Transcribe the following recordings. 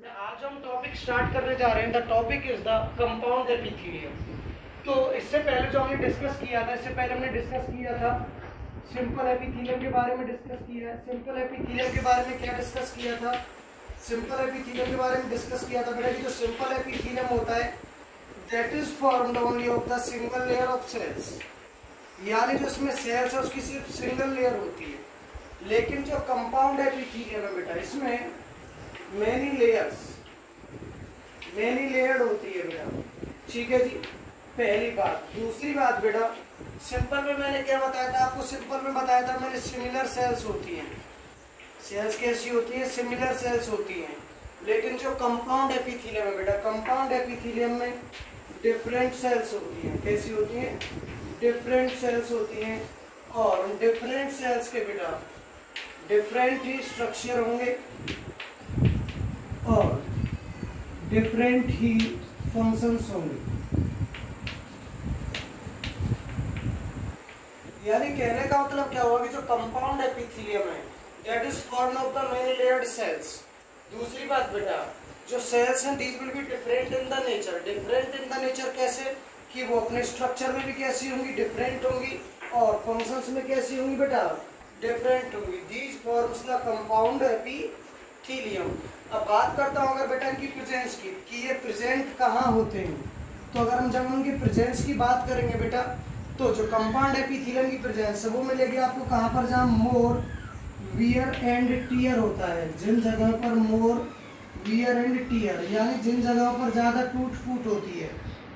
आज हम topic start करने जा रहे हैं। The topic is the compound epithelium. तो इससे पहले जो हमने डिस्कस किया था, इससे पहले हमने डिस्कस किया था सिंपल एपिथेलियम के बारे में डिस्कस किया है। सिंपल एपिथेलियम के बारे में क्या डिस्कस किया था? सिंपल एपिथेलियम के बारे में डिस्कस किया था बेटा कि जो सिंपल एपिथेलियम होता है that is formed only of the single layer of cells, यानी जो इसमें सेल्स है उसकी सिर्फ सिंगल लेयर होती है। लेकिन जो कंपाउंड एपिथेलियम है बेटा इसमें मेनी लेयर्ड होती है बेटा। ठीक है जी, पहली बात। दूसरी बात बेटा, सिंपल में मैंने क्या बताया था आपको? सिंपल में बताया था मैंने सिमिलर सेल्स होती हैं। सेल्स कैसी होती हैं? सिमिलर सेल्स होती हैं। लेकिन जो कंपाउंड एपिथेलियम है बेटा, कंपाउंड एपिथेलियम में डिफरेंट सेल्स होती हैं। कैसी होती हैं? डिफरेंट सेल्स होती हैं। और डिफरेंट सेल्स के बेटा डिफरेंट ही स्ट्रक्चर होंगे और डिफरेंट ही फंक्शंस होंगे। यानी कहने का मतलब क्या हुआ कि जो कंपाउंड एपिथेलियम है that is form of the many layered cells. दूसरी बात बेटा, जो सेल्स हैं these will be different in the nature. Different in the nature कैसे? कि वो अपने स्ट्रक्चर में भी कैसी होंगी? डिफरेंट होंगी। और फंक्शंस में कैसी होंगी बेटा? डिफरेंट होंगी। These forms the compound epithelium. अब बात करता हूँ अगर बेटा इनकी प्रेजेंस की, कि ये प्रेजेंट कहाँ होते हैं। तो अगर हम जब उनकी प्रेजेंस की बात करेंगे बेटा, तो जो कंपाउंड एपिथेलियम की प्रेजेंस है वो मिलेगी आपको कहाँ पर? जहाँ मोर वियर एंड टीयर होता है। जिन जगह पर मोर वियर एंड टीयर, यानी जिन जगहों पर ज़्यादा टूट फूट होती है,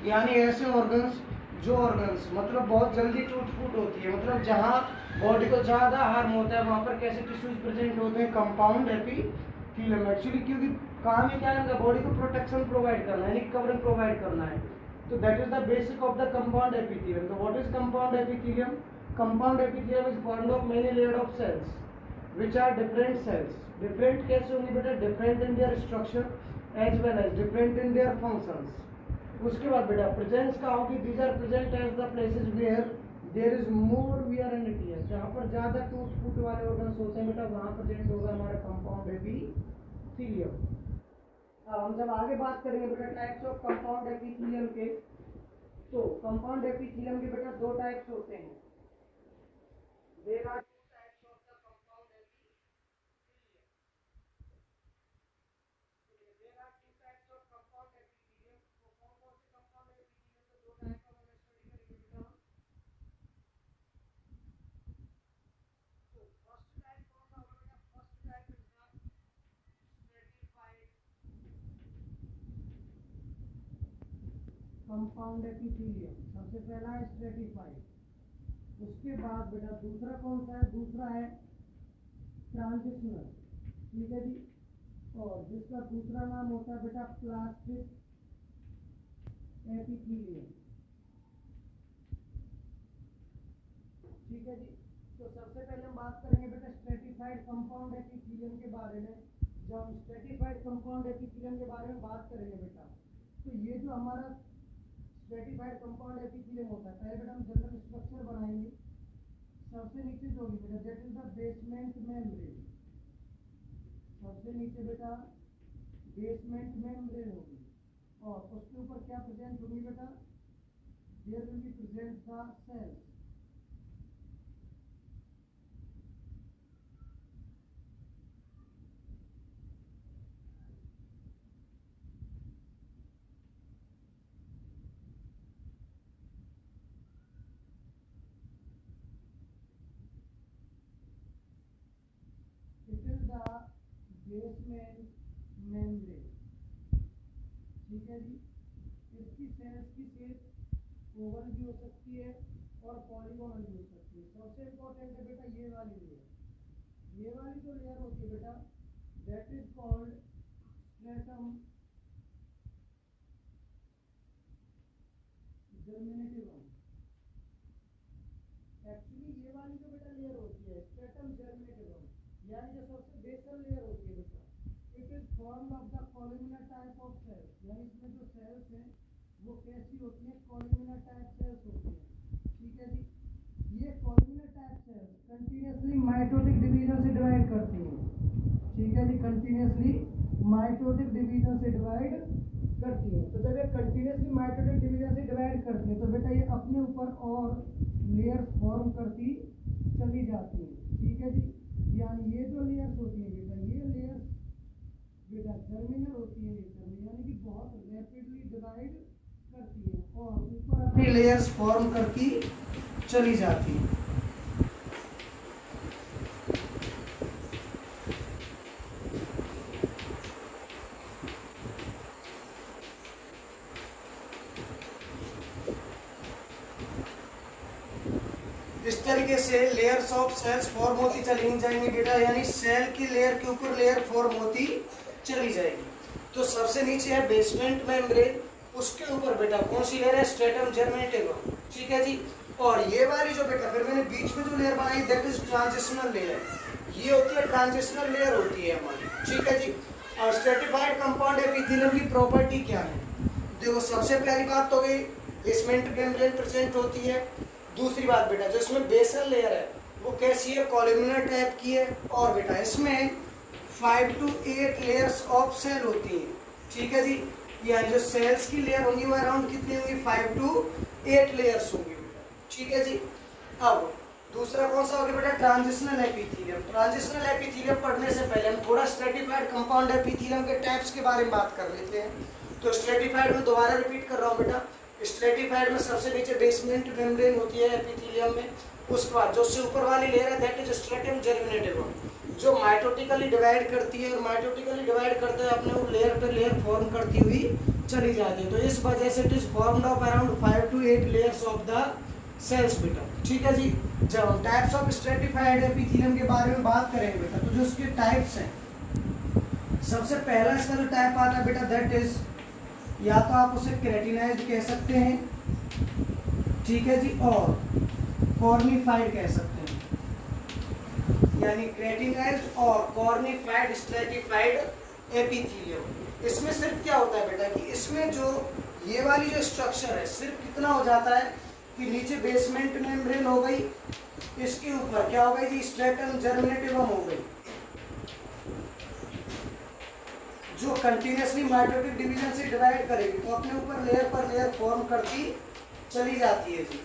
यानी ऐसे ऑर्गन्स जो ऑर्गन्स मतलब बहुत जल्दी टूट फूट होती है, मतलब जहाँ बॉडी को ज़्यादा हार्म होता है, वहाँ पर कैसे टिश्यूज प्रेजेंट होते हैं? Compound epithelium. एक्चुअली क्योंकि काम ही क्या है इनका? बॉडी को प्रोटेक्शन प्रोवाइड करना है, यानी कवरिंग प्रोवाइड करना है। तो that is the basic of the compound epithelium. तो what is compound epithelium? Compound epithelium is formed of many layer of cells which are different cells. Different कैसे होंगी बेटा? Different in their structure as well as different in their functions. उसके बाद बेटा presence का होगी, these are present as the places where there is more wear and tear। जहाँ पर ज़्यादा टूट फूट वाले ऑर्गन्स होते हैं बेटा, वहाँ प्रेजेंट होगा हमारा कंपाउंड एपिथेलियम। अब हम जब आगे बात करेंगे बेटा टाइप्स ऑफ कंपाउंड एपिथेलियम के, तो कंपाउंड एपिथेलियम के बेटा दो टाइप्स होते हैं। There are two types of the compound epithelium. There are two types of compound epithelium. तो कौन कौन से compound epithelium के दो टाइप का हमें स्टडी करेंगे बेटा? तो फर्स्ट टाइप कौन सा होगा बेटा? First type is the stratified compound epithelium। सबसे पहला है stratified। उसके बाद बेटा दूसरा कौन सा है? दूसरा है ट्रांजिशनल। ठीक है जी, और जिसका दूसरा नाम होता है बेटा प्लास्टिक एपिथेलियम। ठीक है जी, तो सबसे पहले हम बात करेंगे बेटा स्ट्रेटिफाइड कंपाउंड एपिथेलियम के बारे में। जब हम स्ट्रेटिफाइड कंपाउंड एपिथेलियम के बारे में बात करेंगे बेटा, तो ये जो हमारा स्ट्रेटिफाइड कंपाउंड एपिथेलियम होता है, पहले बेटा हम जनरल स्ट्रक्चर बनाएंगे। सबसे नीचे जो होगी बेटा that is the basement membrane. सबसे नीचे बेटा बेसमेंट मेम्ब्रेन होगी, और उसके ऊपर क्या प्रेजेंट होगी बेटा? There will be present the cells. It is the basement membrane. ठीक है जी, इसकी सेल्स की शेप ओवल भी हो सकती है और पॉलीगोनल भी हो सकती है। सबसे इंपॉर्टेंट है बेटा ये वाली लेयर। ये वाली जो लेयर होती है बेटा that is called stratum germinativum. Actually ये वाली जो बेटा लेयर होती है स्ट्रेटम जर्मिनेटिवम, यानी जो सबसे बेसल लेयर होती है बेटा, it is formed of the columnar type of cells. यानी इसमें जो सेल्स हैं वो कैसी होती है? कॉलुमिनर टाइप सेल्स होती है। ठीक है जी, ये columnar type cells continuously mitotic division से डिवाइड करती हैं। ठीक है जी, कंटिन्यूसली माइटोटिक डिवीजन से डिवाइड करती है। तो जब ये कंटिन्यूसली माइटोटिक डिवीजन से डिवाइड करती है तो बेटा ये अपने ऊपर और लेयर फॉर्म करती चली जाती है। ठीक है जी, यानी ये जो लेयर्स होती है बेटा, ये लेयर्स बेटा टर्मिनल होती है नेचर में, यानी कि बहुत रैपिडली डिवाइड करती है और ऊपर अपनी लेयर्स फॉर्म करती चली जाती है। इस तरीके से लेयर्स ऑफ सेल्स फॉर्म होती चली जाएंगी बेटा, यानी सेल की लेयर के ऊपर लेयर फॉर्म होती चली जाएगी। तो सबसे नीचे है बेसमेंट मेम्ब्रेन, उसके ऊपर बेटा कौन सी लेयर है, स्ट्रेटम जर्मेटिवम। ठीक है जी, और ये वाली जो बेटा फिर मैंने बीच में जो लेयर बनाई दैट इज ट्रांजिशनल लेयर, ये होती है ट्रांजिशनल लेयर होती है हमारी। ठीक है जी, और स्ट्रेटिफाइड कंपाउंड एपिथेलियम की प्रॉपर्टी क्या है, देखो सबसे पहली बात तो गई बेसमेंट मेम्ब्रेन प्रेजेंट होती है। दूसरी बात बेटा जो इसमें बेसल लेयर है वो कैसी है, कॉलमनार टाइप की है, और बेटा इसमें 5 to 8 लेयर्स ऑफ सेल होती हैं। ठीक है जी, यानी जो सेल्स की लेयर होंगी वो अराउंड कितनी होंगी, 5 to 8 लेयर्स होंगी बेटा। ठीक है जी, अब दूसरा कौन सा होगा बेटा, ट्रांजिशनल एपिथेलियम। ट्रांजिशनल एपिथेलियम पढ़ने से पहले हम थोड़ा स्ट्रेटिफाइड कंपाउंड एपिथेलियम के टाइप्स के बारे में बात कर लेते हैं। तो स्ट्रेटिफाइड में दोबारा रिपीट कर रहा हूँ बेटा, स्ट्रेटिफाइड में सबसे नीचे बेसमेंट मेम्ब्रेन होती है एपिथेलियम में, उसके बाद जो उससे ऊपर वाली लेयर है दैट इज स्ट्रेटम जर्मिनेटिवम, जो माइटोटिकली डिवाइड करती है और माइटोटिकली डिवाइड करते हुए अपने वो लेयर पे लेयर फॉर्म करती हुई चली जाती है। तो इस वजह से it is formed of around 5 to 8 layers of the cells बेटा। ठीक है जी, जब हम टाइप्स ऑफ स्ट्रेटिफाइड एपिथेलियम के बारे में बात करेंगे बेटा तो जो उसके टाइप्स हैं, सबसे पहला इसका जो टाइप आता है बेटा दैट इज, या तो आप उसे केराटिनाइज्ड कह सकते हैं, ठीक है जी, और कॉर्निफाइड कह सकते हैं, यानी केराटिनाइज्ड और कॉर्निफाइड स्ट्रेटिफाइड एपिथेलियम। इसमें सिर्फ क्या होता है बेटा कि इसमें जो ये वाली जो स्ट्रक्चर है सिर्फ कितना हो जाता है कि नीचे बेसमेंट मेम्ब्रेन हो गई, इसके ऊपर क्या हो गई जी, स्ट्रेटम जर्मिनेटिवम हो गई, जो कंटिन्यूसली माइटोटिक डिवीजन से डिवाइड करेगी तो अपने ऊपर लेयर पर लेयर फॉर्म करती चली जाती है जी।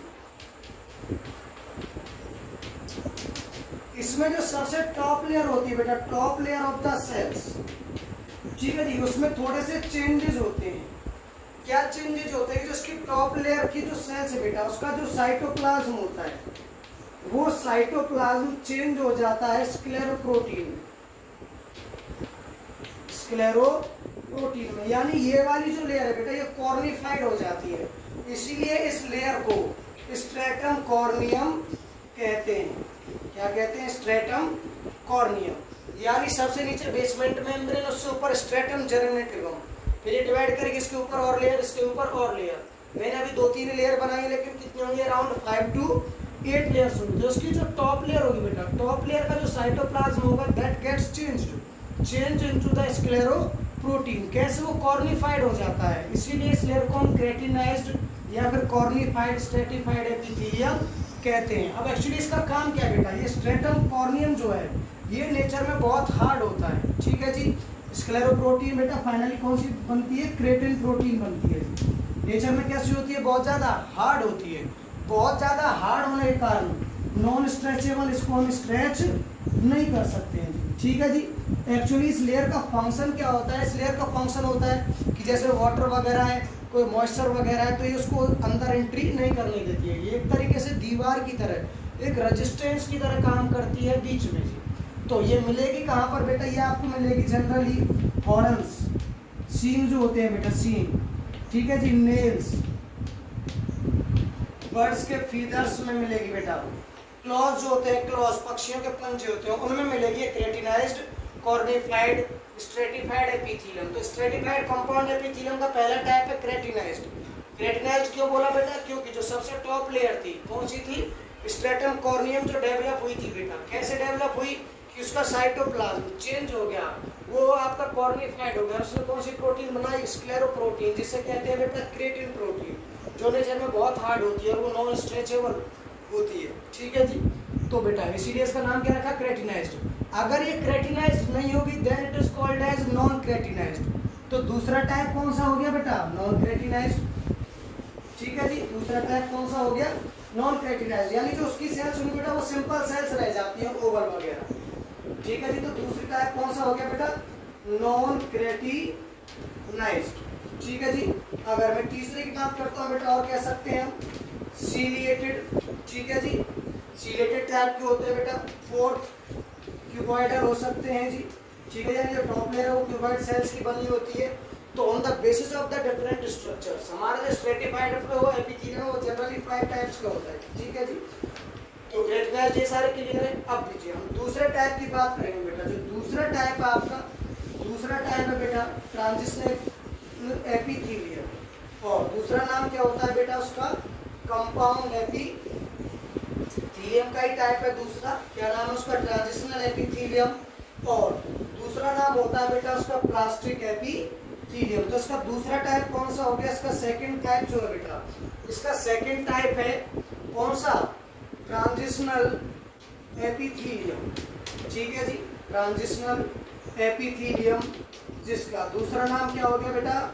इसमें जो सबसे टॉप लेयर होती है बेटा, top layer of the cells, ठीक है जी, उसमें थोड़े से चेंजेस होते हैं। क्या चेंजेस होते हैं कि जो उसकी टॉप लेयर की जो सेल्स है बेटा, उसका जो साइटोप्लाज्म होता है वो साइटोप्लाज्म चेंज हो जाता है स्क्लेरोप्रोटीन में, स्क्लेरोप्रोटीन में, यानी ये वाली जो लेयर है बेटा ये कॉर्निफाइड हो जाती है, इसीलिए इस लेयर को स्ट्रेटम कॉर्नियम कहते हैं। क्या कहते हैं, स्ट्रेटम कॉर्नियम। यानी सबसे नीचे बेसमेंट मेम्ब्रेन, उससे ऊपर स्ट्रेटम जर्मिनेटिवम, फिर ये डिवाइड करेगी इसके ऊपर और लेयर, इसके ऊपर और लेयर। मैंने अभी 2-3 लेयर बनाई है, लेकिन कितनी होंगी, अराउंड 5 to 8 लेयर्स होंगी। तो उसकी जो टॉप लेयर होगी बेटा, टॉप लेयर का जो साइटोप्लाज्म होगा that gets change into the scleroprotein. कैसे, वो कॉर्निफाइड हो जाता है, इसीलिए इस लेयर को हम केराटिनाइज्ड या फिर कॉर्निफाइड स्ट्रेटिफाइड एपिथेलियम कहते हैं। अब एक्चुअली इसका काम क्या है बेटा, ये स्ट्रेटम कॉर्नियम जो है ये नेचर में बहुत हार्ड होता है। ठीक है जी, स्क्लेरोप्रोटीन बेटा फाइनली कौन सी बनती है, क्रेटिन प्रोटीन बनती है। नेचर में कैसी होती है, बहुत ज्यादा हार्ड होती है। बहुत ज्यादा हार्ड होने के कारण नॉन स्ट्रेचेबल, इसको हम स्ट्रेच नहीं कर सकते हैं। ठीक है जी, एक्चुअली इस लेयर का फंक्शन क्या होता है, इस लेयर का फंक्शन होता है कि जैसे वाटर वगैरह है, कोई मॉइस्चर वगैरह है, तो ये उसको अंदर एंट्री नहीं करने देती है। ये एक तरीके से दीवार की तरह, एक रेजिस्टेंस की तरह काम करती है बीच में जी। तो ये मिलेगी कहाँ पर बेटा, ये आपको मिलेगी जनरली हॉर्न्स, सींग जो होते हैं बेटा, सींग, ठीक है जी, नेल्स, बर्ड्स के फीदर्स में मिलेगी बेटा, क्लॉज जो होते हैं, क्लॉज पक्षियों के पंजे होते हैं, उनमें मिलेगी केराटिनाइज्ड कॉर्निफाइड स्ट्रेटिफाइड एपिथेलियम। तो स्ट्रेटिफाइड कंपाउंड एपिथेलियम का पहला टाइप है केराटिनाइज्ड। केराटिनाइज्ड क्यों बोला बेटा, क्योंकि जो सबसे टॉप लेयर थी कौन सी थी, स्ट्रेटम कॉर्नियम, जो डेवलप हुई थी बेटा, कैसे डेवलप हुई कि उसका साइटोप्लाज्म चेंज हो गया, वो आपका कॉर्निफाइड हो गया, उसने कौन सी प्रोटीन बनाई, स्क्लेरोप्रोटीन, जिसे कहते हैं बेटा क्रेटिन प्रोटीन, जो नेचर में बहुत हार्ड होती है और वो नॉन स्ट्रेचेबल होती है। ठीक है जी, तो बेटा इसीलिए इसका नाम क्या रखा, केराटिनाइज्ड। अगर ये क्रेटिनाइज्ड नहीं होगी then it is called as non keratinized. तो दूसरा टाइप कौन सा हो गया बेटा? Non keratinized. ठीक है जी, दूसरा टाइप कौन सा हो गया? नॉन क्रेटिनाइज्ड, यानी जो उसकी सेल्स होंगी बेटा वो सिंपल सेल्स रह जाती हैं, ओवल वगैरह। ठीक है जी, तो दूसरी टाइप कौन सा हो गया बेटा? Non keratinized. ठीक है जी, अगर मैं तीसरे की बात करता हूँ बेटा और कह सकते हैं हम सीलिएटेड। ठीक है जी, सीलिएटेड टाइप के होते हैं बेटा। फोर्थ क्यूबॉइडल हो सकते हैं जी। ठीक है, यानी जो टॉप लेयर है वो क्यूबॉइड सेल्स की बनी होती है। तो on the basis of the different structures हमारा जो स्ट्रेटिफाइड वो एपिथेलियम वो जनरली 5 टाइप्स का होता है। ठीक है जी, तो क्रेटिनाइज्ड ये सारे क्लियर है। अब लीजिए हम दूसरे टाइप की बात करेंगे बेटा। जो दूसरा टाइप है आपका, दूसरा टाइप है बेटा ट्रांजिशनल एपिथेलियम, और दूसरा नाम क्या होता है बेटा उसका? कंपाउंड एपिथेलियम का ही टाइप है दूसरा। क्या नाम है उसका? Transitional epithelium. और दूसरा नाम होता है बेटा उसका प्लास्टिक एपिथेलियम। तो इसका दूसरा टाइप कौन सा हो गया? इसका सेकंड टाइप जो है बेटा, इसका सेकंड टाइप है कौन सा? Transitional epithelium. ठीक है जी, ट्रांजिशनल एपिथेलियम, जिसका दूसरा नाम क्या हो गया बेटा?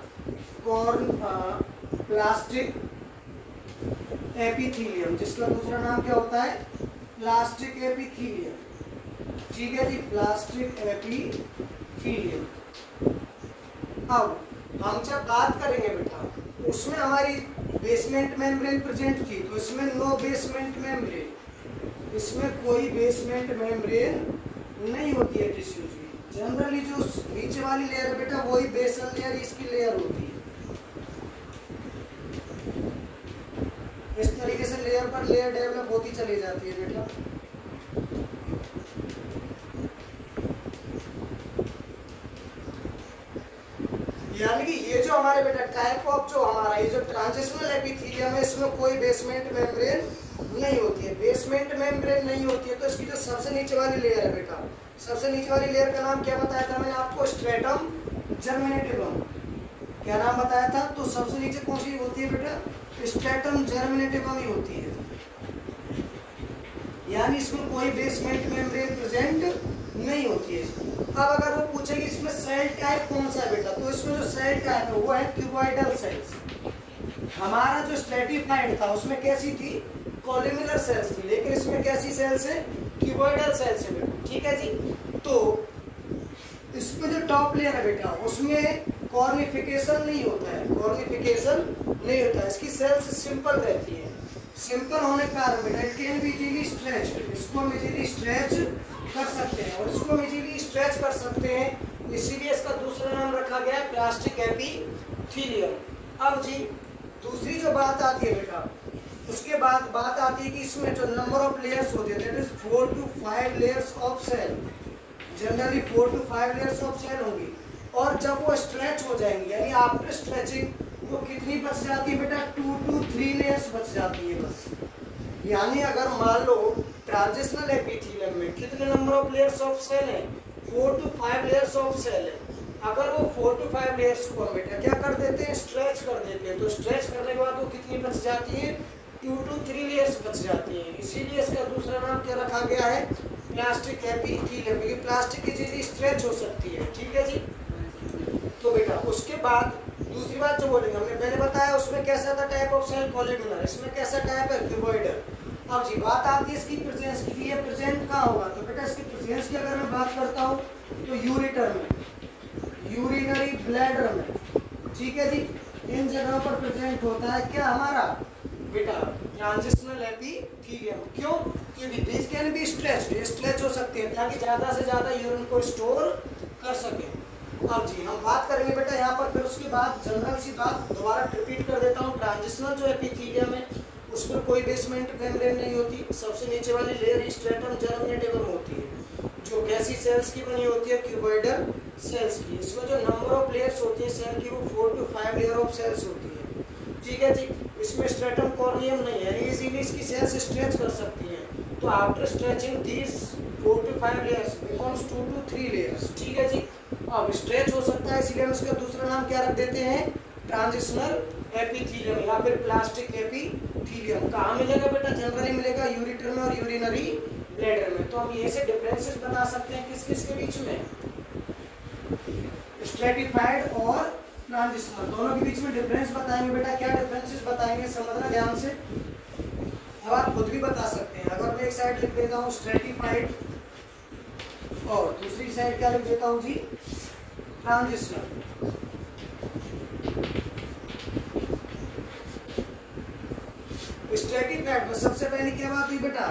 प्लास्टिक एपिथेलियम, जिसका दूसरा नाम क्या होता है? Plastic epithelium. ठीक है जी, प्लास्टिक एपिथेलियम। अब हम जब बात करेंगे बेटा, उसमें हमारी बेसमेंट मेम्ब्रेन प्रेजेंट थी, तो इसमें नो बेसमेंट मेम्ब्रेन, इसमें कोई बेसमेंट मेम्ब्रेन नहीं होती है टिश्यूज की। जनरली जो नीचे वाली लेयर है बेटा वही बेसल लेयर इसकी लेयर होती है। इस तरीके से लेयर पर लेयर डेवलप होती चली जाती है बेटा। यानी कि ये जो हमारे बेटा टाइप ऑफ जो हमारा ये जो ट्रांजिशनल एपिथेलियम है, इसमें कोई बेसमेंट मेम्ब्रेन नहीं होती है। बेसमेंट मेम्ब्रेन नहीं होती है तो इसकी जो सबसे नीचे वाली लेयर है बेटा, सबसे नीचे वाली लेयर का नाम क्या बताया था मैंने आपको? स्ट्रेटम जर्मिनेटिवम। क्या नाम बताया था? तो सबसे नीचे कौन सी होती है बेटा? स्ट्रेटम जर्मिनेटिवम ही होती है। यानी इसमें कोई बेसमेंट मेम्ब्रेन प्रेजेंट नहीं होती है। अब अगर वो पूछे कि इसमें सेल टाइप कौन सा है बेटा, तो इसमें जो सेल टाइप है वो है क्यूबॉइडल सेल्स। हमारा जो स्ट्रेटिफाइड था उसमें कैसी थी? कॉलमुलर सेल्स थी, लेकिन इसमें कैसी सेल्स है? क्यूबॉइडल सेल्स है बेटा। ठीक है जी, तो इसमें जो टॉप लेयर है बेटा उसमें कॉर्निफिकेशन नहीं होता है, कॉर्निफिकेशन नहीं होता है। इसकी सेल्स सिंपल रहती है। सिंपल होने के कारण बेटा it can be easily stretched, इसको हम इजीली स्ट्रेच कर सकते हैं और इसको हम इजीली स्ट्रेच कर सकते हैं, इसीलिए इसका दूसरा नाम रखा गया है प्लास्टिक एपिथेलियम। अब जी दूसरी जो बात आती है बेटा, उसके बाद बात आती है कि इसमें जो नंबर ऑफ लेयर्स होते हैं that is 4 to 5 layers of cell. Generally 4 to 5 layers of cell होंगी, और जब वो स्ट्रेच हो जाएंगी यानी आफ्टर स्ट्रेचिंग वो कितनी बच जाती है बेटा? 2 to 3 लेयर्स बच जाती है बस। यानी अगर मान लो ट्रांजिशनल एपिथेलियम में कितने number of layers of cell है? 4 to 5 लेयर्स ऑफ सेल है। अगर वो 4 to 5 लेयर्स को हम बेटा क्या कर देते हैं? स्ट्रेच कर देते हैं। तो स्ट्रेच करने के बाद वो कितनी बच जाती है? 2 to 3 लेयर्स बच जाती हैं। इसीलिए इसका दूसरा नाम क्या रखा गया है? प्लास्टिक एपिथेलियम, क्योंकि प्लास्टिक की चीज स्ट्रेच हो सकती है। ठीक है जी, तो बेटा उसके बाद दूसरी बात जो बोलेंगे, हमने पहले बताया उसमें कैसा था टाइप ऑफ सेल? कॉलमुलर। इसमें कैसा टाइप है? क्यूबॉइडल। अब जी बात आती है इसकी प्रेजेंस की, ये प्रेजेंट कहाँ होगा? तो बेटा इसकी प्रेजेंस की अगर मैं बात करता हूँ तो यूरेटर में, यूरिनरी ब्लैडर में। ठीक है जी, इन जगहों पर प्रेजेंट होता है क्या हमारा बेटा? Transitional epithelium. क्यों? क्योंकि this can be stretched, stretch हो सकते हैं ताकि ज्यादा से ज्यादा यूरिन को स्टोर कर सके। अब जी हम बात करेंगे बेटा यहाँ पर, फिर उसके बाद जनरल सी बात दोबारा रिपीट कर देता हूँ। ट्रांजिशनल जो एपिथेलियम है उसमें कोई बेसमेंट मेम्ब्रेन नहीं होती, सबसे नीचे वाली लेयर स्ट्रेटम जर्मिनेटिवम होती है जो कैसी सेल्स की बनी होती है? क्यूबॉइडल सेल्स की। इसमें जो नंबर ऑफ लेयर्स होती है सेल की वो 4 to 5 लेयर ऑफ सेल्स होती है। ठीक है जी, इसमें स्ट्रेटम कॉर्नियम नहीं है, इजीली इसकी सेल्स स्ट्रेच कर सकती हैं। तो after stretching these 4 to 5 layers becomes 2 to 3 layers. ठीक है जी, अब स्ट्रेच हो सकता है इसीलिए हम इसका दूसरा नाम क्या रख देते हैं? ट्रांजिशनल एपिथेलियम या फिर प्लास्टिक एपिथेलियम। कहाँ मिलेगा बेटा? जनरली मिलेगा यूरेटर में और यूरिनरी ब्लैडर में। तो हम ये से डिफरेंसेस बता सकते हैं किस किस के बीच में, स्ट्रेटिफाइड और ट्रांजिशनल, दोनों के बीच में डिफरेंस बताएंगे बेटा। क्या डिफरेंसेस बताएंगे समझना ध्यान से। अब आप खुद भी बता सकते हैं। अगर मैं एक साइड लिख देता हूँ स्ट्रेटिफाइड और दूसरी साइड क्या लिख देता हूँ जी, ट्रांजिशनल। स्ट्रेटिफाइड में सबसे पहले क्या बात हुई बेटा,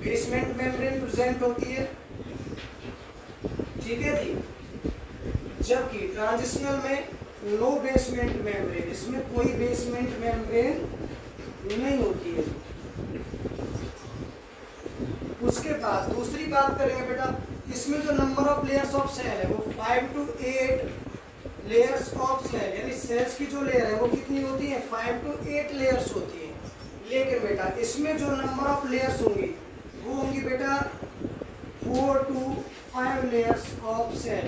बेसमेंट मेम्ब्रेन प्रेजेंट होती है, ठीक है जी। जबकि ट्रांजिशनल में नो बेसमेंट मेम्ब्रेन, इसमें कोई बेसमेंट मेम्ब्रेन नहीं होती है। उसके बाद दूसरी बात करेंगे बेटा, इसमें जो number of layers of cell है वो 5 to 8 लेयर्स ऑफ सेल, यानी सेल्स की जो लेयर है वो कितनी होती है, 5 to 8 लेयर्स होती है। लेकिन बेटा इसमें जो नंबर ऑफ लेयर्स होंगी वो होंगी बेटा 4 to 5 लेयर्स ऑफ सेल।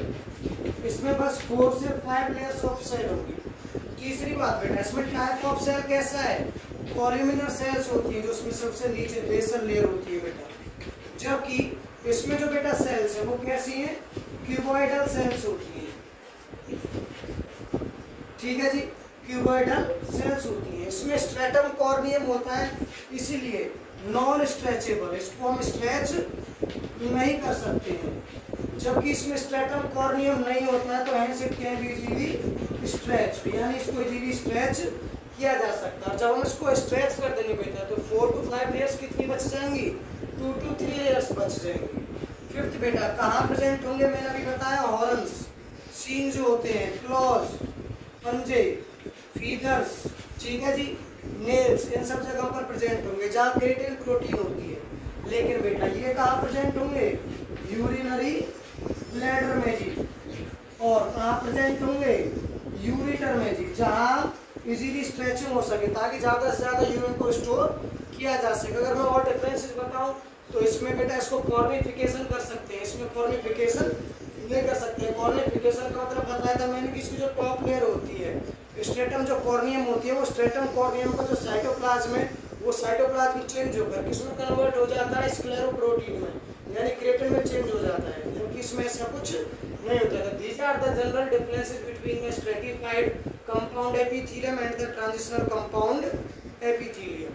इसमें बस 4 से 5 लेयर्स ऑफ सेल होंगी। तीसरी बात बेटा, इसमें टाइप ऑफ सेल कैसा है, कॉलमिनर सेल्स होती है, जो उसमें सबसे नीचे बेसल लेयर होती है बेटा। जबकि इसमें जो बेटा सेल्स है वो कैसी हैं, क्यूबॉइडल सेल्स होती है, ठीक है जी, क्यूबॉइडल सेल्स होती है। इसमें स्ट्रेटम कॉर्नियम होता है, इसीलिए नॉन स्ट्रेचेबल, इसको हम स्ट्रेच नहीं कर सकते हैं। जबकि इसमें स्ट्रेटम कॉर्नियम नहीं होता है तो hence it can be easily stretch, यानी इसको इजीली स्ट्रेच किया जा सकता है। जब हम इसको स्ट्रेच कर देंगे बेटा तो 4 to 5 लेयर्स कितनी बच जाएंगी, 2 to 3 लेयर्स बच जाएंगी। फिफ्थ बेटा कहाँ प्रेजेंट होंगे, मैंने अभी बताया हॉर्न्स, सीन जो होते हैं, क्लॉज, पंजे, फीदर्स, ठीक है जी, नेल्स, इन सब जगहों पर प्रेजेंट होंगे जहाँ केराटिन प्रोटीन होती है। लेकिन बेटा ये कहाँ प्रेजेंट होंगे, यूरिनरी ब्लैडर में जी, और कहाँ प्रेजेंट होंगे, यूरेटर में जी, जहाँ इजीली स्ट्रेचिंग हो सके ताकि ज़्यादा से ज़्यादा यूरिन को स्टोर किया जा सके। अगर मैं और डिफरेंसेस बताऊँ तो इसमें बेटा इसको कॉर्निफिकेशन कर सकते हैं, इसमें कॉर्निफिकेशन नहीं कर सकते हैं। कॉर्निफिकेशन का मतलब बताया था मैंने कि इसकी जो टॉप लेयर होती है, स्ट्रेटम जो कॉर्नियम होती है, वो स्ट्रेटम कॉर्नियम का जो साइटोप्लाज्म है वो साइटोप्लाज्म चेंज होकर किसमें कन्वर्ट हो जाता है, स्क्लेरोप्रोटीन में, यानी केराटिन में चेंज हो जाता है, जबकि इसमें ऐसा कुछ नहीं होता है। These are the general differences between the stratified compound epithelium and the transitional compound epithelium.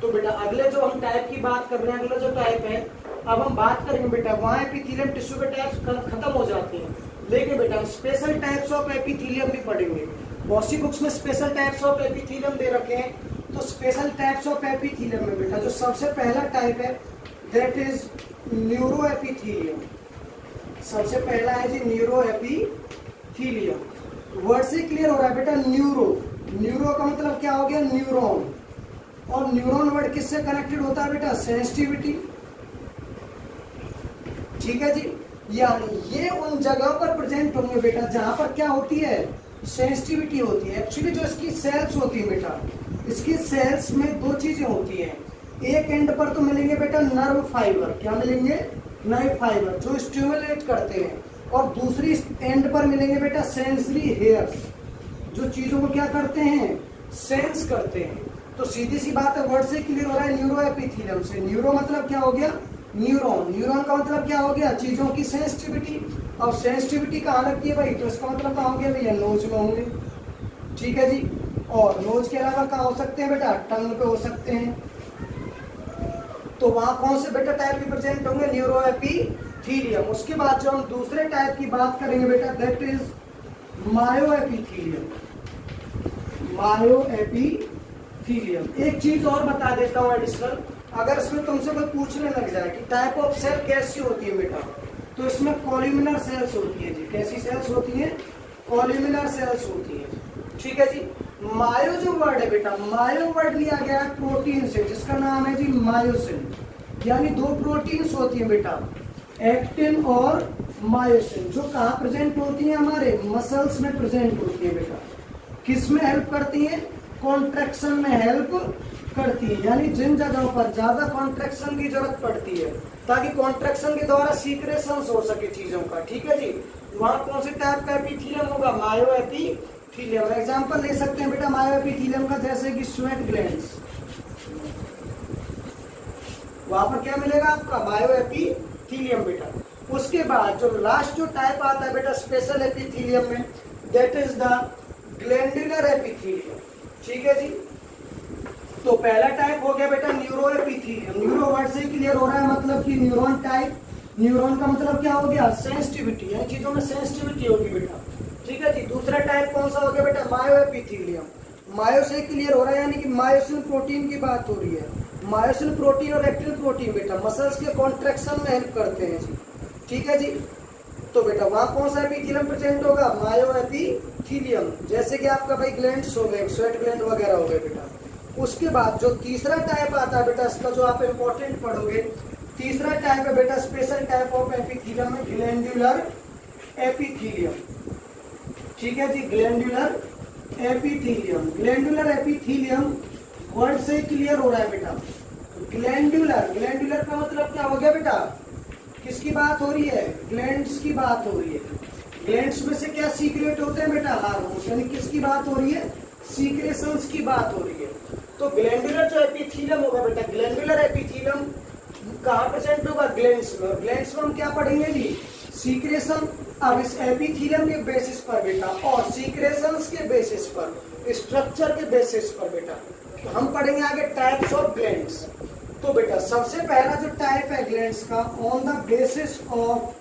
तो बेटा अगले जो हम टाइप की बात कर रहे हैं, अगला जो टाइप है, अब हम बात करेंगे बेटा वहाँ एपिथेलियम टिश्यू के टाइप्स खत्म हो जाते हैं, लेकिन बेटा हम स्पेशल टाइप्स ऑफ एपिथेलियम भी पढ़ेंगे। बहुत सी बुक्स में स्पेशल टाइप्स ऑफ एपिथेलियम दे रखे हैं, तो स्पेशल टाइप्स ऑफ एपिथेलियम में बेटा जो सबसे पहला टाइप है दैट इज न्यूरो एपिथेलियम। सबसे पहला है जी न्यूरो एपिथेलियम। वर्ड से क्लियर हो रहा है बेटा, न्यूरो, न्यूरो का मतलब क्या हो गया, न्यूरॉन, और न्यूरॉन वर्ड किससे कनेक्टेड होता है बेटा, सेंसिटिविटी, ठीक है जी। यानी ये उन जगहों पर प्रेजेंट होंगे बेटा जहां पर क्या होती है, सेंसिटिविटी होती है। एक्चुअली जो इसकी सेल्स होती है बेटा, इसकी सेल्स में दो चीजें होती हैं, एक एंड पर तो मिलेंगे बेटा नर्व फाइबर, क्या मिलेंगे, नर्व फाइबर जो स्टिमुलेट करते हैं, और दूसरी एंड पर मिलेंगे बेटा सेंसरी हेयर्स जो चीजों को क्या करते हैं, सेंस करते हैं। तो सीधी सी बात है, वर्ड से क्लियर हो रहा है न्यूरो एपिथेलियम से। न्यूरो मतलब क्या हो गया, न्यूरॉन, न्यूरॉन का मतलब क्या हो गया, चीजों की सेंसिटिविटी, और सेंसिटिविटी कहाँ लगती है भाई, तो इसका मतलब कहाँ हो गया भैया, नोज में होंगे, ठीक है जी। और नोज के अलावा कहाँ हो सकते हैं बेटा, टंग पे हो सकते हैं। तो वहां कौन से बेटा टाइप प्रेजेंट होंगे, न्यूरो एपिथेलियम। उसके बाद जो हम दूसरे टाइप की बात करेंगे बेटा that is myoepithelium. Myoepithelium. एक चीज और बता देता हूँ एडिशनल, अगर इसमें तुमसे कोई पूछने लग जाए कि टाइप ऑफ सेल कैसी होती है बेटा, तो इसमें कॉल्यूमिनर सेल्स होती है जी। कैसी सेल्स होती है, कॉल्यूमिनर सेल्स होती है, ठीक है जी। मायो जो वर्ड है बेटा, मायो वर्ड लिया गया है प्रोटीन से जिसका नाम है जी मायोसिन, यानी दो प्रोटीन्स होती है बेटा, एक्टिन और मायोसिन, जो कहाँ प्रेजेंट होती है, हमारे मसल्स में प्रेजेंट होती है बेटा। किस में हेल्प करती है, कॉन्ट्रैक्शन में हेल्प करती है, यानी जिन जगहों पर ज्यादा कॉन्ट्रैक्शन की जरूरत पड़ती है ताकि कॉन्ट्रैक्शन के द्वारा सीक्रेशन हो सके चीजों का, ठीक है जी, वहां कौन से टाइप का एपिथेलियम होगा, मायो एपिथेलियम एपिथीलियम। एग्जांपल ले सकते हैं बेटा मायो एपिथीलियम का, जैसे कि स्वेट ग्लैंड्स, वहां पर क्या मिलेगा आपका मायो एपिथीलियम बेटा। उसके बाद जो लास्ट जो टाइप आता है बेटा स्पेशल एपिथीलियम में, that is the glandular epithelium. ठीक है जी। तो पहला टाइप हो गया बेटा न्यूरो एपिथीलियम। न्यूरो वर्ड से क्लियर हो रहा है, मतलब कि न्यूरॉन टाइप। न्यूरॉन का मतलब क्या हो गया, सेंसिटिविटी, यानी चीजों में सेंसिटिविटी होगी बेटा। ठीक है जी। दूसरा टाइप कौन सा हो गया बेटा, मायो एपिथीलियम। मायो से क्लियर हो रहा है, यानी कि मायोसिन प्रोटीन की बात हो रही है। मायोसिन प्रोटीन और एक्टिन प्रोटीन बेटा मसल्स के कॉन्ट्रैक्शन में हेल्प करते हैं जी। ठीक है जी। तो बेटा वहां कौन सा एपिथीलियम प्रेजेंट होगा, मायो एपिथीलियम। जैसे कि आपका भाई ग्लैंड्स हो गए, स्वेट ग्लैंड वगैरह हो गए बेटा। उसके बाद जो तीसरा टाइप आता है बेटा, इसका जो आप इंपॉर्टेंट पढ़ोगे, तीसरा टाइप है बेटा स्पेशल टाइप ऑफ एपिथीलियम में ग्लैंडुलर एपिथीलियम। ठीक है जी, glandular epithelium. Glandular epithelium word से क्लियर हो रहा है बेटा। ग्लैंडुलर, ग्लैंडुलर का मतलब क्या हो गया बेटा, किसकी बात हो रही है, ग्लैंड्स की बात हो रही है। ग्लैंड्स में से क्या सीक्रेट होते हैं बेटा, हार्मोन्स, यानी किसकी बात हो रही है, सीक्रेशंस की बात हो रही है। तो ग्लैंडुलर जो एपिथीलियम होगा बेटा, ग्लैंडुलर एपिथीलियम कहाँ प्रेजेंट होगा, ग्लैंड्स में। ग्लैंड्स में हम क्या पढ़ेंगे जी, सीक्रेशन। अब इस एपिथीलियम के बेसिस पर बेटा और सीक्रेशंस के बेसिस पर, स्ट्रक्चर के बेसिस पर बेटा तो हम पढ़ेंगे आगे टाइप्स ऑफ ग्लैंड्स। तो बेटा सबसे पहला जो टाइप है ग्लैंड्स का, on the basis of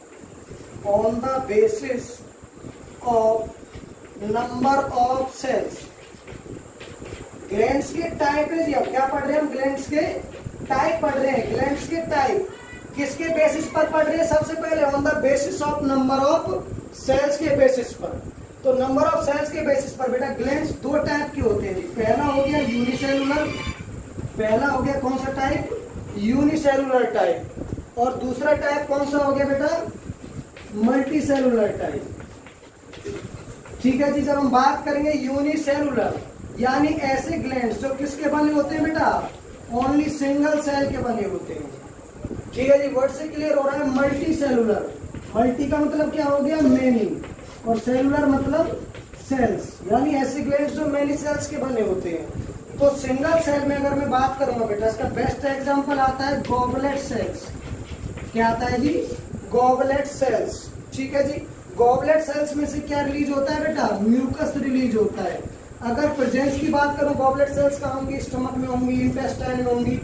number of cells. Glands के टाइप है जी। अब क्या पढ़ रहे हैं हम, ग्लैंड्स के टाइप पढ़ रहे हैं। ग्लैंड्स के टाइप किसके बेसिस पर पढ़ रहे हैं, सबसे पहले on the basis of number of cells के बेसिस पर। तो नंबर ऑफ सेल्स के बेसिस पर बेटा ग्लैंड्स दो टाइप के होते हैं। पहला हो गया यूनिसेलुलर, पहला हो गया कौन सा टाइप, यूनिसेलुलर टाइप। और दूसरा टाइप कौन सा हो गया बेटा, मल्टीसेलुलर टाइप। ठीक है जी। जब हम बात करेंगे यूनिसेलुलर, यानी ऐसे ग्लैंड्स जो किसके बने होते हैं बेटा, ओनली सिंगल सेल के बने होते हैं। ठीक है जी। वर्ड से क्लियर हो रहा है। मल्टी सेलुलर, मल्टी का मतलब क्या हो गया, मेनी, और सेलुलर मतलब सेल्स, यानी ऐसे ग्लैंड्स जो मेनी सेल्स के बने होते हैं। तो सिंगल सेल में अगर मैं बात करूंगा बेटा, इसका बेस्ट एग्जांपल आता है गॉबलेट सेल्स। क्या आता है जी, गॉबलेट सेल्स। ठीक है जी। गॉबलेट सेल्स में से क्या रिलीज होता है बेटा, म्यूकस रिलीज होता है। अगर प्रेजेंस की बात करूं, गॉबलेट सेल्स कहाँ होंगी, स्टमक में होंगी, इंटेस्टाइन में होंगी,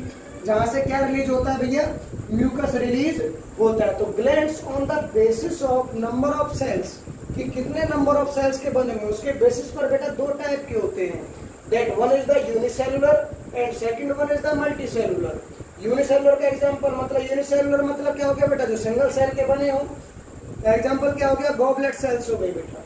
जहां से क्या रिलीज होता है भैया, म्यूकस रिलीज होता है। तो glands on the basis of number of cells, कि कितने नंबर ऑफ सेल्स के बने हुए, उसके बेसिस पर बेटा दो टाइप के होते हैं। That one is the unicellular and second one is the multicellular. Unicellular का एग्जांपल मतलब, यूनिसेलुलर मतलब क्या हो गया बेटा, जो सिंगल सेल के बने हो। एग्जांपल क्या हो गया, गॉबलेट सेल्स हो गई बेटा,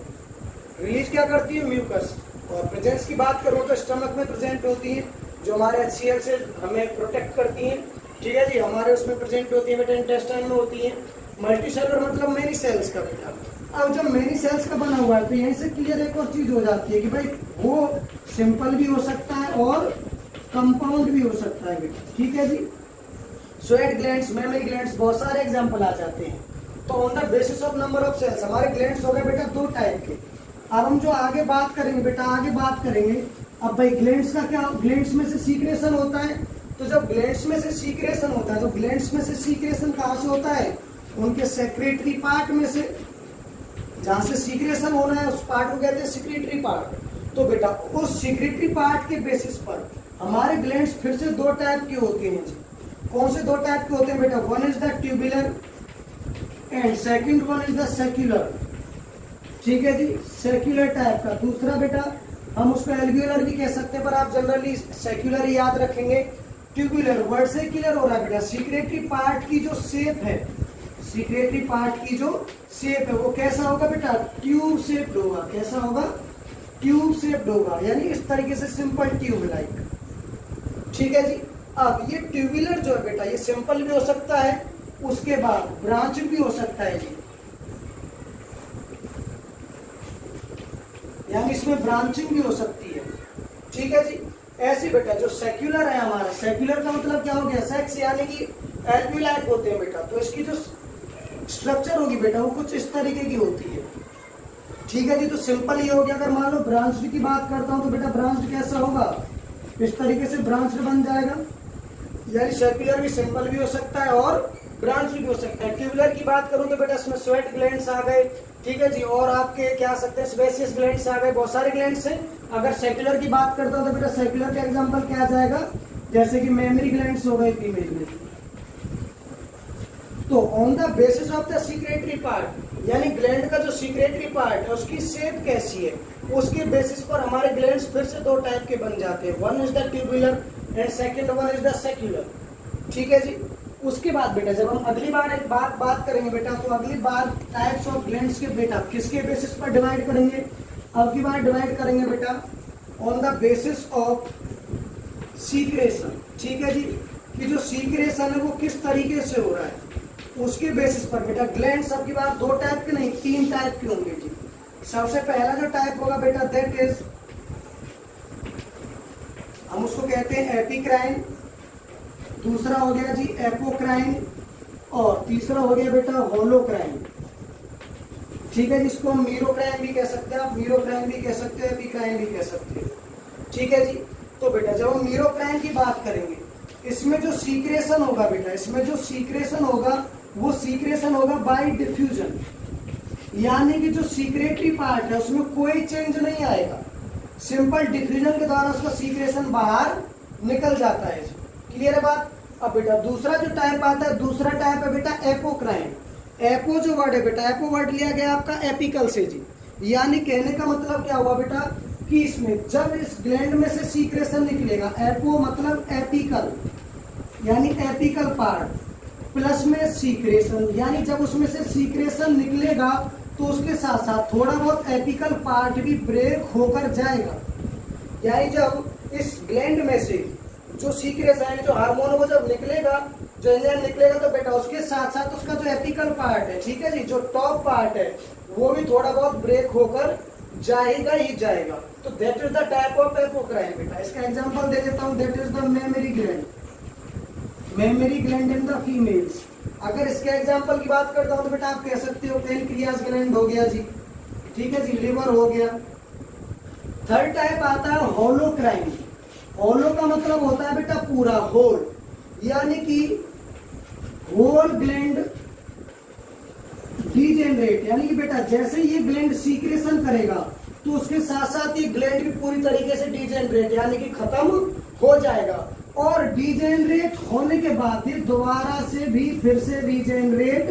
रिलीज क्या करती है, म्यूकस। और प्रेजेंस की बात करूं तो स्टमक में प्रेजेंट होती है, जो हमारे HCl से हमें प्रोटेक्ट करती हैं। ठीक है जी। हमारे उसमें प्रेजेंट होती है बेटा, इंटेस्टाइन में होती है। मल्टीसेलुलर मतलब मेनी सेल्स का बेटा। अब जब मेनी सेल्स का बना हुआ है तो यहीं से क्लियर एक और चीज हो जाती है कि भाई वो सिंपल भी हो सकता है और कंपाउंड भी हो सकता है बेटा। ठीक है जी। स्वेट ग्लैंड्स, मेमरी ग्लैंड्स, बहुत सारे एग्जांपल आ जाते हैं। तो on the basis of number of cells हमारे ग्लैंड्स हो गए बेटा दो टाइप के। अब हम जो आगे बात करेंगे बेटा, आगे बात करेंगे अब भाई ग्लैंड्स का क्या, ग्लैंड्स में से सीक्रेशन होता है। तो जब ग्लैंड्स में से सीक्रेशन होता है, तो ग्लैंड्स में से सीक्रेशन कहाँ से होता है, उनके सेक्रेटरी पार्ट में से। जहां से सीक्रेशन होना है उस पार्ट को कहते हैं सेक्रेटरी पार्ट। तो बेटा उस सेक्रेटरी पार्ट के बेसिस पर हमारे ग्लैंड्स फिर से दो टाइप के होते हैं जी। कौन से दो टाइप के होते हैं बेटा, one is the tubular and second one is the secular. ठीक है जी, सेक्युलर टाइप का। दूसरा बेटा हम उसको एल्वियोलर भी कह सकते हैं, पर आप जनरली सेक्युलर ही याद रखेंगे। ट्यूबुलर वर्ड से क्लियर हो रहा है बेटा, सीक्रेटरी पार्ट की जो शेप है, सीक्रेटरी पार्ट की जो शेप है वो कैसा होगा बेटा, ट्यूब शेप्ड होगा। कैसा होगा, ट्यूब शेप्ड होगा, यानी इस तरीके से सिंपल ट्यूब लाइक। ठीक है जी। अब ये ट्यूबुलर जो है बेटा, ये सिंपल भी हो सकता है, उसके बाद ब्रांच भी हो सकता है जी, यानी इसमें ब्रांचिंग भी हो सकती है। ठीक है जी। ऐसे बेटा जो सेक्युलर है हमारा, सेक्युलर का मतलब क्या हो गया, सेक्स, यानी कि एल्वियोलाइट होते हैं बेटा। तो इसकी जो स्ट्रक्चर होगी बेटा वो कुछ इस तरीके की होती है। ठीक है जी। तो सिंपल ये हो गया। अगर मान लो ब्रांच्ड की बात करता हूं तो बेटा ब्रांच्ड कैसा होगा, इस तरीके से ब्रांच्ड बन जाएगा, यानी सर्कुलर भी सिंपल भी हो सकता है और ब्रांच भी हो सकता है। ट्यूबुलर की बात करूं तो बेटा इसमें स्वेट ग्लैंड्स आ गए, ठीक है जी, और आपके क्या आ सकते हैं, सेबेसियस ग्लैंड्स आ गए, बहुत सारे ग्लैंड्स हैं। अगर सेक्युलर की बात करता हूं तो बेटा सेक्युलर का एग्जांपल क्या आ जाएगा, जैसे कि मेमरी ग्लैंड्स हो गए फीमेल में। तो on the basis of the secretory part, यानी ग्लैंड का जो सीक्रेटरी पार्ट है उसकी शेप कैसी है, उसके बेसिस पर हमारे ग्लैंड्स फिर से दो टाइप के बन जाते हैं। One is the tubular and second one is the secular, ठीक है जी। उसके बाद बेटा जब हम अगली बार एक बात करेंगे बेटा, तो अगली बार टाइप्स ऑफ ग्लैंड्स के बेटा किसके बेसिस पर डिवाइड करेंगे, अब की बार डिवाइड करेंगे बेटा on the basis of secretion, ठीक है जी, कि जो सीक्रेशन है वो किस तरीके से हो रहा है उसके बेसिस पर बेटा ग्लैंड्स अब की बार दो टाइप के नहीं तीन टाइप के होंगे जी। सबसे पहला जो टाइप होगा बेटा दैट इज, हम उसको कहते हैं एपिक्राइन, दूसरा हो गया जी एपोक्राइन, और तीसरा हो गया बेटा होलोक्राइन, ठीक है, जिसको हम मीरोक्राइन भी कह सकते हैं, आप मीरोक्राइन भी कह सकते हैं, एपिक्राइन भी कह सकते हैं, ठीक है जी। तो बेटा जब हम मीरोक्राइन की बात करेंगे, इसमें जो सीक्रेशन होगा बेटा, इसमें जो सीक्रेशन होगा वो सीक्रेशन होगा बाय डिफ्यूजन, यानी कि जो सीक्रेटरी पार्ट है उसमें कोई चेंज नहीं आएगा, सिंपल डिफ्यूजन के द्वारा उसका सीक्रेशन बाहर निकल जाता है। क्लियर है बात। अब बेटा दूसरा जो टाइप आता है, दूसरा टाइप है बेटा एपोक्राइन। एपो जो वर्ड है बेटा, एपो वर्ड लिया गया आपका एपिकल से जी, यानी कहने का मतलब क्या हुआ बेटा कि इसमें जब इस ग्लैंड में से सीक्रेशन निकलेगा, एपो मतलब एपिकल यानी एपिकल पार्ट प्लस में सीक्रेशन, यानी जब उसमें से सीक्रेशन निकलेगा तो उसके साथ साथ थोड़ा बहुत एपिकल पार्ट भी ब्रेक होकर जाएगा, यानी जब इस ग्लैंड में से जो सीक्रेशन है, जो हार्मोन वो जब निकलेगा, जो एंजाइम निकलेगा, तो बेटा उसके साथ साथ उसका जो एपिकल पार्ट है, ठीक है जी, जो टॉप पार्ट है वो भी थोड़ा बहुत ब्रेक होकर जाएगा ही जाएगा। तो that is the type of apocrine बेटा। इसका एग्जांपल दे देता हूं, that is the mammary gland, mammary gland in the females. अगर इसके एग्जांपल की बात करता हूं तो बेटा आप कह सकते हो पेनक्रियास ग्लैंड हो गया जी, ठीक है जी, लिवर हो गया। थर्ड टाइप आता है होलोक्राइन। होलो का मतलब होता है बेटा पूरा, होल, यानी कि होल ग्लैंड डीजेनरेट, यानी कि बेटा जैसे ये ग्लैंड सीक्रेशन करेगा तो उसके साथ साथ ये ग्लैंड भी पूरी तरीके से डीजेनरेट यानी कि खत्म हो जाएगा, और डीजेनरेट होने के बाद ये दोबारा से भी फिर से रीजेनरेट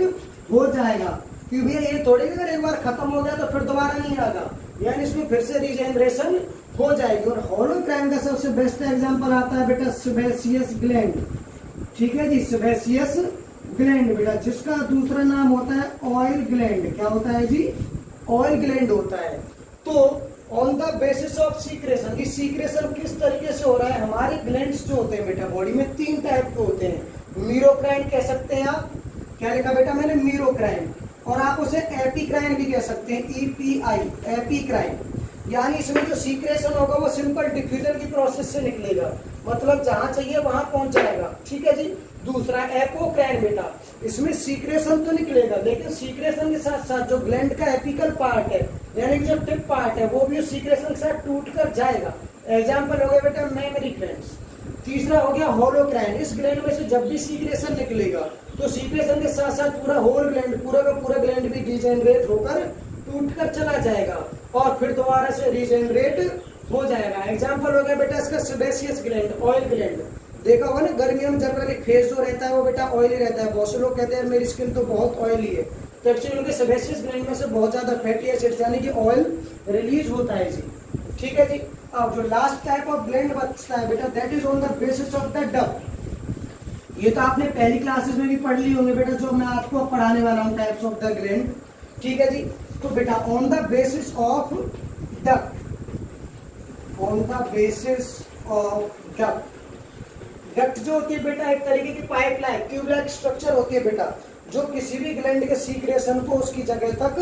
हो जाएगा, क्योंकि ये थोड़ी अगर एक बार खत्म हो गया तो फिर दोबारा नहीं आएगा, यानी इसमें फिर से रीजेनरेशन हो जाएगी। और होलोक्राइन का सबसे बेस्ट एग्जांपल आता है बेटा सेबेसियस ग्लैंड, ठीक है जी, सेबेसियस ग्लैंड बेटा, जिसका दूसरा नाम होता है ऑयल ग्लैंड। क्या होता है जी, ऑयल ग्लैंड होता है। तो on the basis of secretion, ये सीक्रेशन किस तरीके से हो रहा है, हमारे ग्लैंड्स जो होते हैं बेटा बॉडी में तीन टाइप के होते हैं। मीरोक्राइन कह सकते हैं आप, क्या लिखा बेटा मैंने, मीरोक्राइन, और आप उसे एपिक्राइन भी कह सकते हैं, EPI, एपिक्राइन, यानी इसमें जो सीक्रेशन होगा वो सिंपल डिफ्यूजन की प्रोसेस से निकलेगा, मतलब जहां चाहिए वहां पहुंच जाएगा, ठीक है जी। दूसरा एपोक्राइन बेटा, इसमें सीक्रेशन तो निकलेगा लेकिन सीक्रेशन के साथ साथ जो ग्लैंड का एपिकल पार्ट है यानी कि जो टिप पार्ट है वो भी सीक्रेशन के साथ टूट कर जाएगा। एग्जाम्पल हो गया बेटा मेमरी ग्लैंड्स। तीसरा हो गया होलोक्राइन, इस ग्लैंड में से जब भी सीक्रेशन निकलेगा तो सीक्रेशन के साथ साथ पूरा होल ग्लैंड, पूरा का पूरा ग्लैंड भी डिजेनरेट होकर टूट कर चला जाएगा और फिर दोबारा से रीजेनरेट हो जाएगा। एग्जाम्पल हो गया बेटा इसका सेबेसियस ग्लैंड, ऑयल ग्लैंड। देखा होगा ना गर्मियों में जनरली फेस जो रहता है वो बेटा ऑयली रहता है, बहुत से लोग कहते हैं मेरी स्किन तो बहुत ऑयली है, तो एक्चुअली उनके सेबेसियस ग्लैंड में से बहुत ज्यादा फैटी एसिड्स यानी कि ऑयल रिलीज होता है जी, ठीक है जी। अब जो लास्ट टाइप ऑफ ग्लैंड बचता है बेटा that is on the basis of the duct. ये तो आपने पहली क्लासेस में भी पढ़ ली होंगे बेटा, जो मैं आपको पढ़ाने वाला हूँ टाइप्स ऑफ द ग्लैंड, ठीक है जी। तो बेटा on the basis of duct, on the basis of duct, duct जो होती है बेटा एक तरीके की पाइपलाइन, ट्यूबलाइक स्ट्रक्चर होती है बेटा, जो किसी भी ग्लैंड के सीक्रेशन को उसकी जगह तक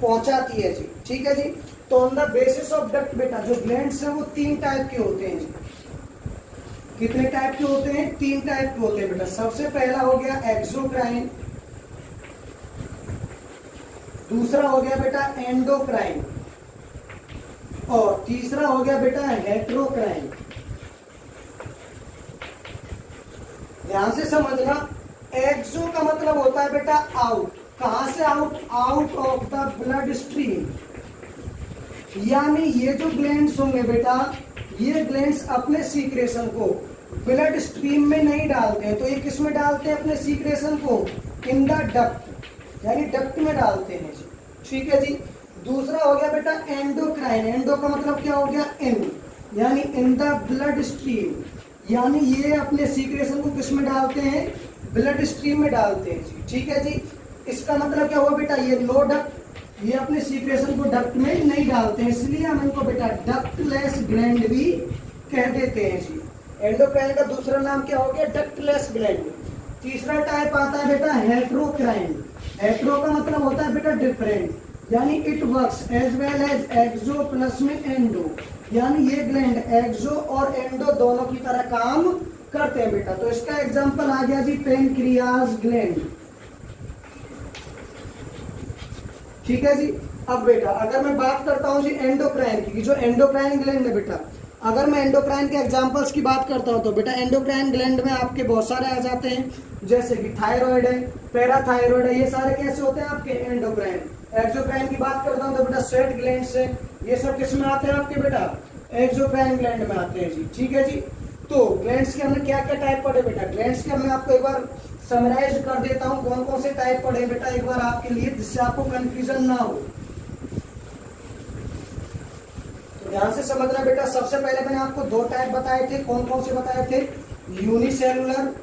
पहुंचाती है जी, ठीक है जी। तो on the basis of duct बेटा जो ग्लैंड्स हैं वो तीन टाइप के होते हैं जी। कितने टाइप के होते हैं, तीन टाइप के होते हैं बेटा। सबसे पहला हो गया एक्सोक्राइन, दूसरा हो गया बेटा एंडोक्राइन, और तीसरा हो गया बेटा हेट्रोक्राइन। ध्यान से समझना, एक्सो का मतलब होता है बेटा आउट। कहां से out? Out of the blood stream. यानी ये जो ग्लैंड्स होंगे बेटा, ये ग्लैंड्स अपने सीक्रेशन को ब्लड स्ट्रीम में नहीं डालते हैं, तो ये किस में डालते हैं अपने सीक्रेशन को? इन द डक्ट, यानी डक्ट में डालते हैं जी। ठीक है जी। दूसरा हो गया बेटा एंडोक्राइन। एंडो का मतलब क्या हो गया? इन, यानी इन द ब्लड स्ट्रीम, यानी ये अपने सीक्रेशन को किस में डालते हैं? ब्लड स्ट्रीम में डालते हैं जी। ठीक है जी। इसका मतलब क्या हुआ बेटा? ये लो डक्ट, ये अपने सीक्रेशन को डक्ट में नहीं डालते हैं, इसलिए हम इनको बेटा डक्टलेस ग्लैंड भी कह देते हैं जी। एंडोक्राइन का दूसरा नाम क्या हो गया? Ductless gland. तीसरा टाइप आता है बेटा हेट्रोक्राइन। हेट्रो का मतलब होता है बेटा डिफरेंट, यानी it works as well as exo plus में एंडो, यानी ये ग्लैंड एक्सो और एंडो दोनों की तरह काम करते हैं बेटा। तो इसका एग्जांपल आ गया जी पेनक्रियाज ग्लैंड। ठीक है जी। अब बेटा अगर मैं बात करता हूं जी एंडोक्राइन की, जो एंडोक्राइन ग्लैंड है बेटा, अगर मैं एंडोक्राइन के एग्जांपल्स की बात करता हूं तो बेटा एंडोक्राइन ग्लैंड में आपके बहुत सारे आ जाते हैं, जैसे कि थायराइड है, पैराथायराइड है, ये सारे कैसे होते हैं आपके? एंडोक्राइन। एक्सोक्राइन की बात करता हूं तो बेटा स्वेट ग्लैंड्स है, ये सब किस में आते हैं आपके बेटा? एक्सोक्राइन ग्लैंड में आते हैं जी। ठीक है जी। तो ग्लैंड्स के हमने क्या क्या टाइप पढ़े बेटा? ग्लैंड्स के मैं आपको एक बार समराइज कर देता हूं कौन कौन से टाइप पढ़े बेटा, एक बार आपके लिए, जिससे आपको कंफ्यूजन ना हो। तो ध्यान से समझना बेटा, सबसे पहले मैंने आपको दो टाइप बताए थे। कौन कौन से बताए थे? यूनिसेलुलर,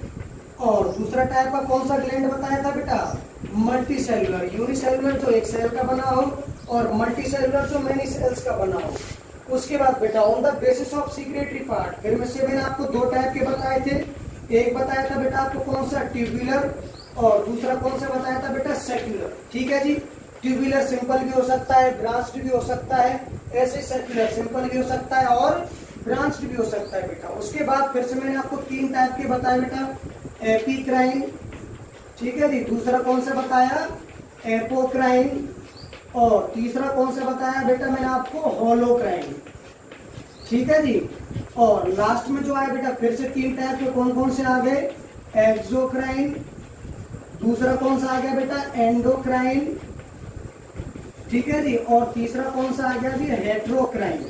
और दूसरा टाइप का कौन सा ग्लैंड बताया था बेटा? मल्टीसेलुलर। यूनिसेलुलर जो एक सेल का बना हो, और मल्टीसेलुलर जो मेनी सेल्स का बना हो। उसके बाद बेटा on the basis of secretory part, फिर में से मैंने आपको दो टाइप के बताए थे। एक बताया था बेटा आपको कौन सा? ट्यूबुलर, और दूसरा कौन सा बताया था बेटा? सेक्युलर। ठीक है जी। ट्यूबुलर सिंपल भी हो सकता है, ब्रांच्ड भी हो सकता है, ऐसे सेक्युलर सिंपल भी हो सकता है और ब्रांच्ड भी हो सकता है बेटा। उसके बाद फिर से मैंने आपको तीन टाइप के बताए बेटा, एपीक्राइन, ठीक है जी, दूसरा कौन सा बताया? एपोक्राइन, और तीसरा कौन सा बताया बेटा मैंने आपको? होलोक्राइन। ठीक है जी। और लास्ट में जो आया बेटा फिर से तीन टाइप के कौन कौन से आ गए? एक्सोक्राइन, दूसरा कौन सा आ गया बेटा? एंडोक्राइन, ठीक है जी, और तीसरा कौन सा आ गया जी? हेट्रोक्राइन।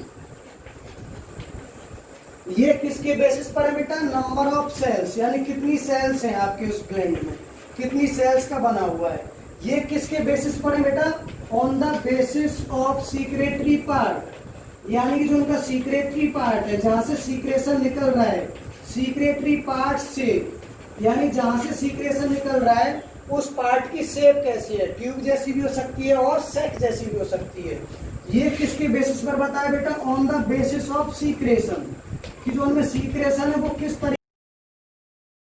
ये किसके बेसिस पर है बेटा? नंबर ऑफ सेल्स, यानी कितनी सेल्स हैं आपके उस ग्लैंड में, कितनी सेल्स का बना हुआ है। ये किसके बेसिस पर है बेटा? On the basis of secretory part, यानी कि जो उनका सीक्रेटरी पार्ट है, जहां से सीक्रेशन निकल रहा है, सीक्रेटरी पार्ट से, यानी जहां से सीक्रेशन निकल रहा है उस पार्ट की शेप कैसी है? ट्यूब जैसी भी हो सकती है और सैक जैसी भी हो सकती है। ये किसके बेसिस पर बताया बेटा? On the basis of secretion, कि जो उनमें सीक्रेशन है वो किस तरीके